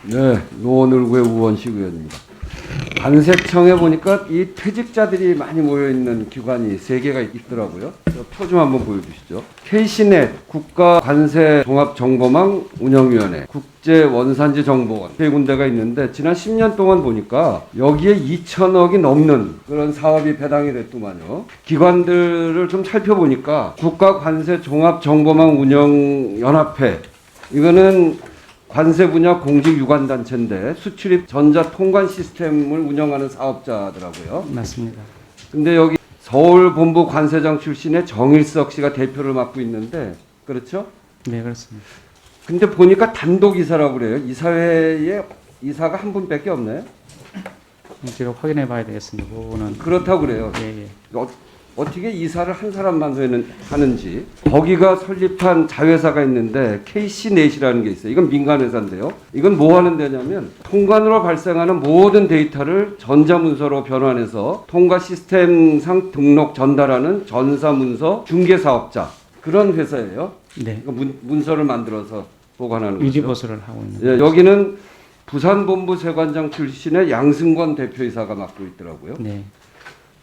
네, 노원을구의 우원식 의원입니다. 관세청에 보니까 이 퇴직자들이 많이 모여있는 기관이 3개가 있더라고요. 표 좀 한번 보여주시죠. KC넷, 국가관세종합정보망 운영위원회, 국제원산지정보원 3군데가 있는데 지난 10년 동안 보니까 여기에 2천억이 넘는 그런 사업이 배당이 됐더만요. 기관들을 좀 살펴보니까 국가관세종합정보망 운영연합회, 이거는 관세 분야 공직 유관단체인데 수출입 전자 통관 시스템을 운영하는 사업자더라고요. 맞습니다. 근데 여기 서울 본부 관세장 출신의 정일석 씨가 대표를 맡고 있는데 그렇죠? 네, 그렇습니다. 근데 보니까 단독 이사라고 그래요. 이사회에 이사가 한 분밖에 없네요. 제가 확인해 봐야 되겠습니다. 그거는 그렇다고 그래요. 예, 예. 어떻게 이사를 한 사람만 하는지. 거기가 설립한 자회사가 있는데 KC넷이라는 게 있어요. 이건 민간 회사인데요. 이건 뭐 하는 데냐면 통관으로 발생하는 모든 데이터를 전자문서로 변환해서 통과 시스템상 등록 전달하는 전사문서 중개사업자, 그런 회사예요. 네. 문서를 만들어서 보관하는 유지 거죠. 보수를 하고 있는. 예, 여기는 부산본부 세관장 출신의 양승권 대표이사가 맡고 있더라고요. 네.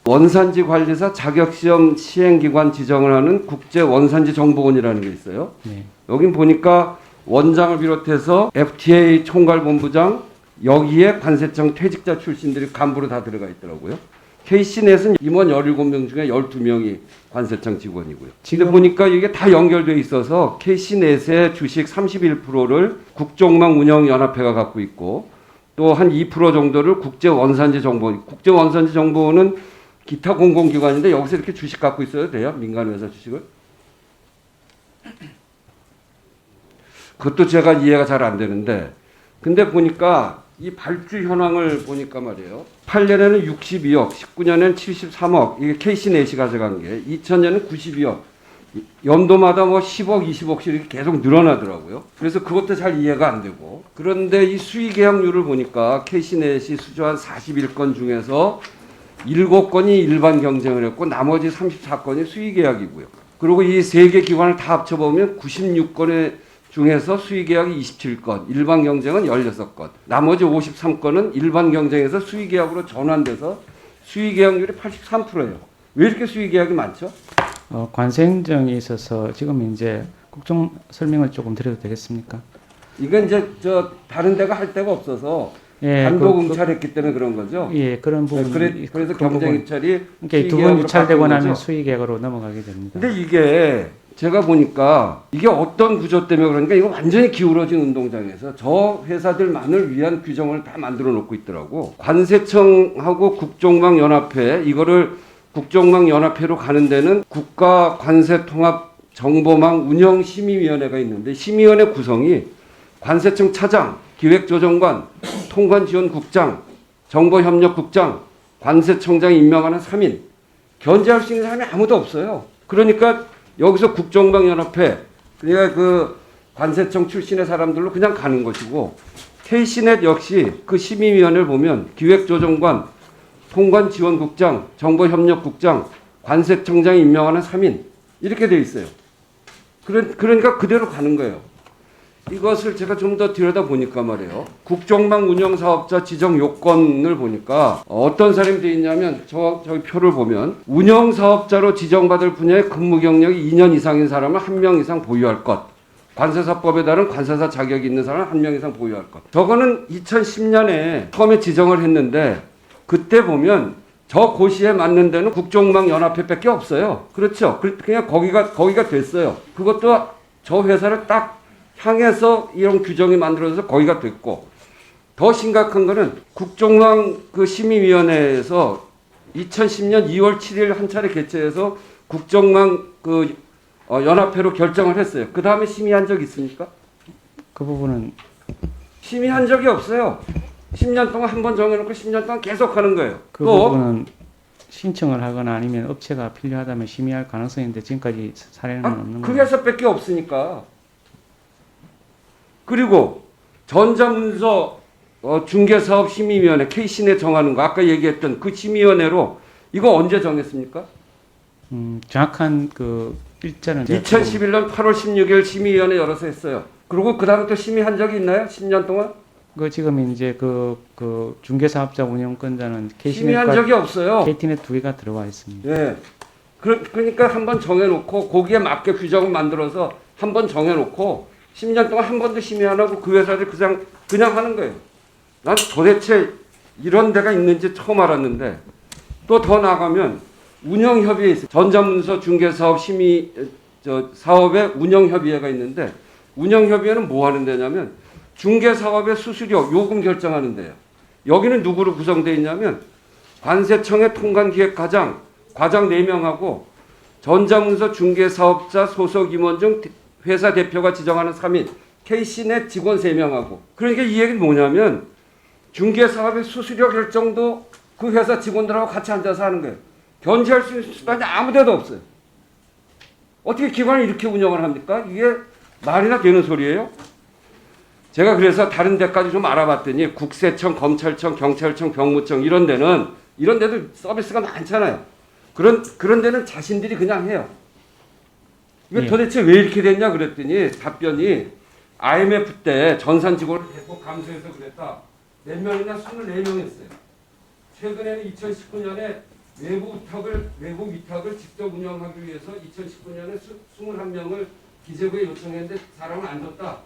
원산지 관리사 자격시험 시행기관 지정을 하는 국제원산지정보원이라는 게 있어요. 네. 여긴 보니까 원장을 비롯해서 FTA 총괄본부장, 여기에 관세청 퇴직자 출신들이 간부로 다 들어가 있더라고요. KC넷은 임원 17명 중에 12명이 관세청 직원이고요. 지금 보니까 이게 다 연결되어 있어서 KC넷의 주식 31%를 국정망운영연합회가 갖고 있고 또 한 2% 정도를 국제원산지정보원, 국제원산지정보원은 기타 공공기관인데 여기서 이렇게 주식 갖고 있어도 돼요? 민간회사 주식을? 그것도 제가 이해가 잘 안 되는데, 근데 보니까 이 발주 현황을 보니까 말이에요. 8년에는 62억, 19년에는 73억, 이게 KC넷이 가져간 게, 2000년에는 92억, 연도마다 뭐 10억, 20억씩 이렇게 계속 늘어나더라고요. 그래서 그것도 잘 이해가 안 되고. 그런데 이 수의 계약률을 보니까 KC넷이 수주한 41건 중에서 7건이 일반 경쟁을 했고 나머지 34건이 수의계약이고요. 그리고 이 3개 기관을 다 합쳐보면 96건의 중에서 수의계약이 27건, 일반 경쟁은 16건, 나머지 53건은 일반 경쟁에서 수의계약으로 전환돼서 수의계약률이 83%예요. 왜 이렇게 수의계약이 많죠? 관세 행정이 있어서 지금 이제 국정 설명을 조금 드려도 되겠습니까? 이건 이제 다른 데가 할 데가 없어서 예, 단독 응찰했기 때문에 그런 거죠. 예, 그런 부분. 그래서 경쟁 입찰이 그러니까 2번 입찰되고 나면 수의계약으로 넘어가게 됩니다. 근데 이게 제가 보니까 이게 어떤 구조 때문에 그러니까 이거 완전히 기울어진 운동장에서 저 회사들만을 위한 규정을 다 만들어 놓고 있더라고. 관세청하고 국정망연합회, 이거를 국정망연합회로 가는 데는 국가관세통합정보망 운영심의위원회가 있는데 심의위원회 구성이 관세청 차장, 기획조정관, 통관지원국장, 정보협력국장, 관세청장이 임명하는 3인, 견제할 수 있는 사람이 아무도 없어요. 그러니까 여기서 국정망연합회, 그러니까 그 관세청 출신의 사람들로 그냥 가는 것이고, KC넷 역시 그 심의위원회를 보면 기획조정관, 통관지원국장, 정보협력국장, 관세청장이 임명하는 3인, 이렇게 돼 있어요. 그러니까 그대로 가는 거예요. 이것을 제가 좀 더 들여다보니까 말이에요. 국정망 운영사업자 지정 요건을 보니까 어떤 사람이 돼 있냐면 저기 표를 보면 운영사업자로 지정받을 분야의 근무 경력이 2년 이상인 사람은 1명 이상 보유할 것. 관세사법에 따른 관세사 자격이 있는 사람은 1명 이상 보유할 것. 저거는 2010년에 처음에 지정을 했는데 그때 보면 저 고시에 맞는 데는 국정망연합회밖에 없어요. 그렇죠? 그냥 거기가 됐어요. 그것도 저 회사를 딱 향해서 이런 규정이 만들어져서 거기가 됐고, 더 심각한 거는 국정망 그 심의위원회에서 2010년 2월 7일 한 차례 개최해서 국정망 그 연합회로 결정을 했어요. 그 다음에 심의한 적 있습니까? 그 부분은 심의한 적이 없어요. 10년 동안 한 번 정해놓고 10년 동안 계속 하는 거예요. 그 부분은 신청을 하거나 아니면 업체가 필요하다면 심의할 가능성이 있는데 지금까지 사례는 없는 그 거예요. 회사밖에 없으니까. 그리고 전자문서 중개사업 심의위원회 KC넷 정하는 거 아까 얘기했던 그 심의위원회로 이거 언제 정했습니까? 정확한 그 일자는 2011년 8월 16일 심의위원회 열어서 했어요. 그리고 그 다음에 또 심의한 적이 있나요? 10년 동안? 그 지금 이제 그 중개사업자 운영권자는 심의한 KT넷과 적이 없어요. KT넷 두 개가 들어와 있습니다. 예. 그러니까 한번 정해놓고 거기에 맞게 규정을 만들어서 한번 정해놓고 10년 동안 한 번도 심의 안 하고 그 회사를 그냥 하는 거예요. 난 도대체 이런 데가 있는지 처음 알았는데 또 더 나가면 운영협의회 있어요. 전자문서 중개사업 심의 사업의 운영협의회가 있는데 운영협의회는 뭐 하는 데냐면 중개사업의 수수료 요금 결정하는 데요. 여기는 누구로 구성되어 있냐면 관세청의 통관기획과장, 과장 4명하고 전자문서 중개사업자 소속 임원 중 회사 대표가 지정하는 3인, KC넷 직원 3명하고. 그러니까 이 얘기는 뭐냐면 중개사업의 수수료 결정도 그 회사 직원들하고 같이 앉아서 하는 거예요. 견제할 수 있는 수단이 아무 데도 없어요. 어떻게 기관을 이렇게 운영을 합니까? 이게 말이나 되는 소리예요? 제가 그래서 다른 데까지 좀 알아봤더니 국세청, 검찰청, 경찰청, 병무청 이런 데도 서비스가 많잖아요. 그런 데는 자신들이 그냥 해요. 이게 예. 도대체 왜 이렇게 됐냐 그랬더니 답변이 IMF 때 전산 직원을 대폭 감소해서 그랬다. 몇 명이나 24명 했어요. 최근에는 2019년에 외부 위탁을 직접 운영하기 위해서 2019년에 21명을 기재부에 요청했는데 사람을 안 줬다.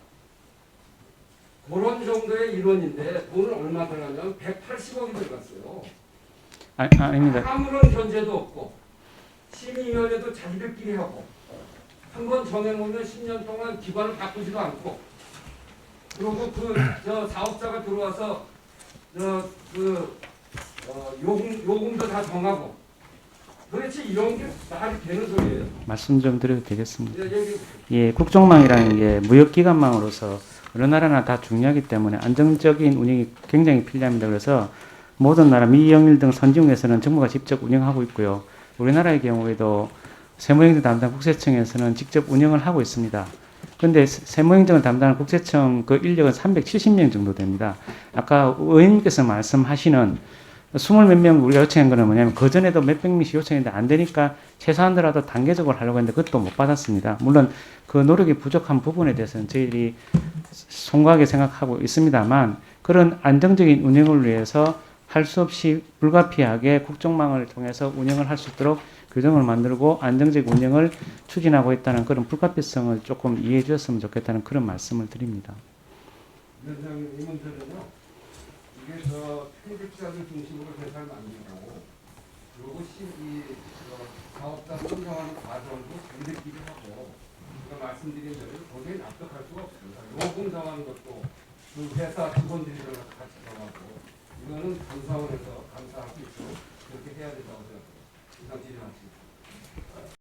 그런 정도의 인원인데 돈은 얼마 들어가냐면 180억이 들어갔어요. 아닙니다. 아무런 견제도 없고 심의위원회도 자기들끼리 하고 한 번 정해놓으면 10년 동안 기관을 바꾸지도 않고 그리고 저 사업자가 들어와서 요금도 다 정하고 도대체 이런 게 말이 되는 소리예요? 말씀 좀 드려도 되겠습니다. 여기 예, 국정망이라는 게 무역기관망으로서 어느 나라나 다 중요하기 때문에 안정적인 운영이 굉장히 필요합니다. 그래서 모든 나라 미영일 등 선진국에서는 정부가 직접 운영하고 있고요. 우리나라의 경우에도 세무행정 담당 국세청에서는 직접 운영을 하고 있습니다. 그런데 세무행정을 담당하는 국세청 그 인력은 370명 정도 됩니다. 아까 의원님께서 말씀하시는 20몇 명 우리가 요청한 거는 뭐냐면 그전에도 몇백 명씩 요청했는데 안 되니까 최소한도라도 단계적으로 하려고 했는데 그것도 못 받았습니다. 물론 그 노력이 부족한 부분에 대해서는 저희들이 송구하게 생각하고 있습니다만 그런 안정적인 운영을 위해서 할 수 없이 불가피하게 국정망을 통해서 운영을 할 수 있도록 규정을 만들고 안정적 운영을 추진하고 있다는 그런 불가피성을 조금 이해해 주셨으면 좋겠다는 그런 말씀을 드립니다. 위원장님 이 문제는요. 이게 편집자들 중심으로 회사를 만들고 그리고 사업자 선정하는 과정도 자기들끼리 하고 제가 말씀드린 대로 도저히 납득할 수가 없습니다. 요금 정하는 것도 그 회사 직원들이 들어가서 같이 정하고 이거는 감사원에서 감사하고 있도록 그렇게 해야 된다고 생각합니다. 이상 질의하겠습니다.